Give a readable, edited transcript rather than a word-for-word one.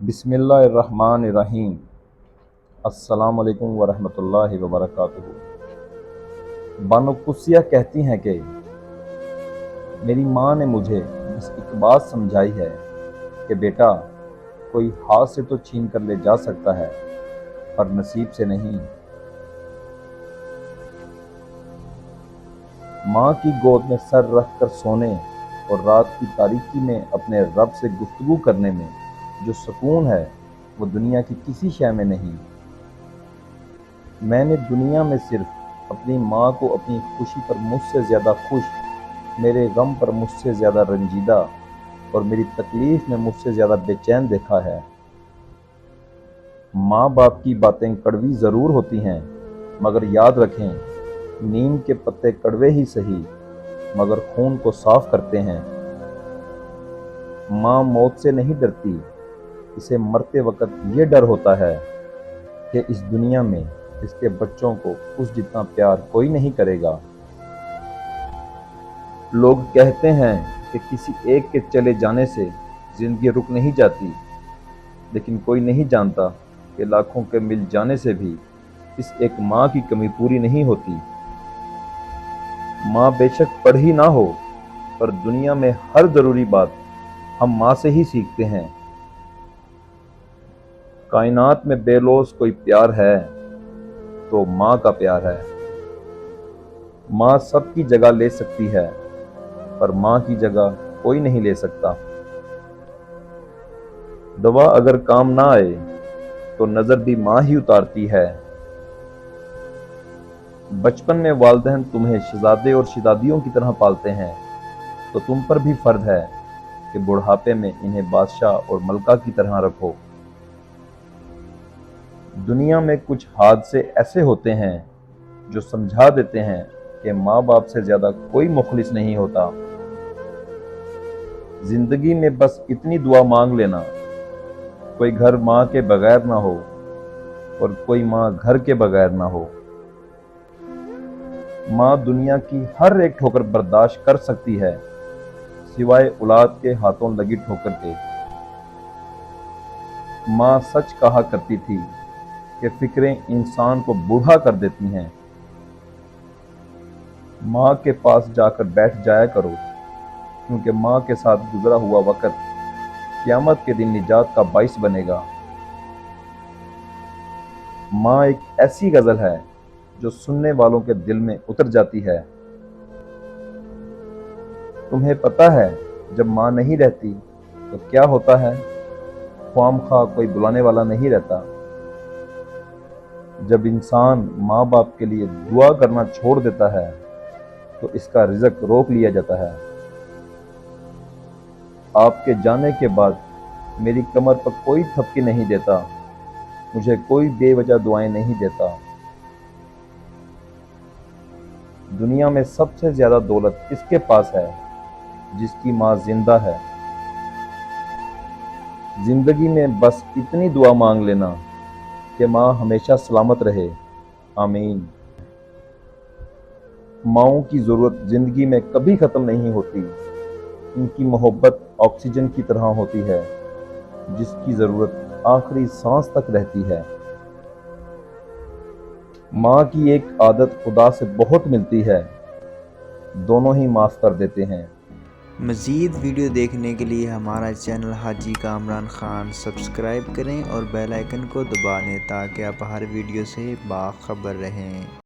बिस्मिल्लाहिर्रहमानिर्रहीम। अस्सलामु अलैकुम वरहमतुल्लाहि वबरकातुहू। बानो कुस्सिया कहती हैं कि मेरी माँ ने मुझे बस एक बात समझाई है कि बेटा, कोई हाथ से तो छीन कर ले जा सकता है पर नसीब से नहीं। माँ की गोद में सर रख कर सोने और रात की तारीकी में अपने रब से गुफ्तगू करने में जो सुकून है वो दुनिया की किसी शय में नहीं। मैंने दुनिया में सिर्फ अपनी माँ को अपनी खुशी पर मुझसे ज़्यादा खुश, मेरे गम पर मुझसे ज़्यादा रंजीदा और मेरी तकलीफ़ में मुझसे ज़्यादा बेचैन देखा है। माँ बाप की बातें कड़वी ज़रूर होती हैं, मगर याद रखें, नीम के पत्ते कड़वे ही सही मगर खून को साफ करते हैं। माँ मौत से नहीं डरती, इसे मरते वक्त ये डर होता है कि इस दुनिया में इसके बच्चों को उस जितना प्यार कोई नहीं करेगा। लोग कहते हैं कि किसी एक के चले जाने से जिंदगी रुक नहीं जाती, लेकिन कोई नहीं जानता कि लाखों के मिल जाने से भी इस एक माँ की कमी पूरी नहीं होती। माँ बेशक पढ़ी ना हो, पर दुनिया में हर ज़रूरी बात हम माँ से ही सीखते हैं। कायनात में बेलौस कोई प्यार है तो माँ का प्यार है। माँ सबकी जगह ले सकती है, पर माँ की जगह कोई नहीं ले सकता। दवा अगर काम ना आए तो नजर भी माँ ही उतारती है। बचपन में वालिदैन तुम्हें शहजादे और शहजादियों की तरह पालते हैं, तो तुम पर भी फर्ज है कि बुढ़ापे में इन्हें बादशाह और मलका की तरह रखो। दुनिया में कुछ हादसे ऐसे होते हैं जो समझा देते हैं कि माँ बाप से ज्यादा कोई मुखलिस नहीं होता। जिंदगी में बस इतनी दुआ मांग लेना, कोई घर माँ के बगैर ना हो और कोई माँ घर के बगैर ना हो। माँ दुनिया की हर एक ठोकर बर्दाश्त कर सकती है, सिवाय औलाद के हाथों लगी ठोकर के। माँ सच कहा करती थी कि फिक्रें इंसान को बूढ़ा कर देती हैं। माँ के पास जाकर बैठ जाया करो, क्योंकि माँ के साथ गुजरा हुआ वक्त क़यामत के दिन निजात का बाइस बनेगा। माँ एक ऐसी गजल है जो सुनने वालों के दिल में उतर जाती है। तुम्हें पता है जब माँ नहीं रहती तो क्या होता है? ख्वामखा कोई बुलाने वाला नहीं रहता। जब इंसान माँ बाप के लिए दुआ करना छोड़ देता है तो इसका रिज़्क रोक लिया जाता है। आपके जाने के बाद मेरी कमर पर कोई थपकी नहीं देता, मुझे कोई बेवजह दुआएं नहीं देता। दुनिया में सबसे ज्यादा दौलत इसके पास है जिसकी माँ जिंदा है। जिंदगी में बस इतनी दुआ मांग लेना कि माँ हमेशा सलामत रहे। आमीन। माँओं की ज़रूरत ज़िंदगी में कभी ख़त्म नहीं होती। इनकी मोहब्बत ऑक्सीजन की तरह होती है, जिसकी ज़रूरत आखिरी सांस तक रहती है। माँ की एक आदत खुदा से बहुत मिलती है, दोनों ही माफ़ कर देते हैं। मज़ीद वीडियो देखने के लिए हमारा चैनल हाजी कामरान ख़ान सब्सक्राइब करें और बेल आइकन को दबा लें ताकि आप हर वीडियो से बाखबर रहें।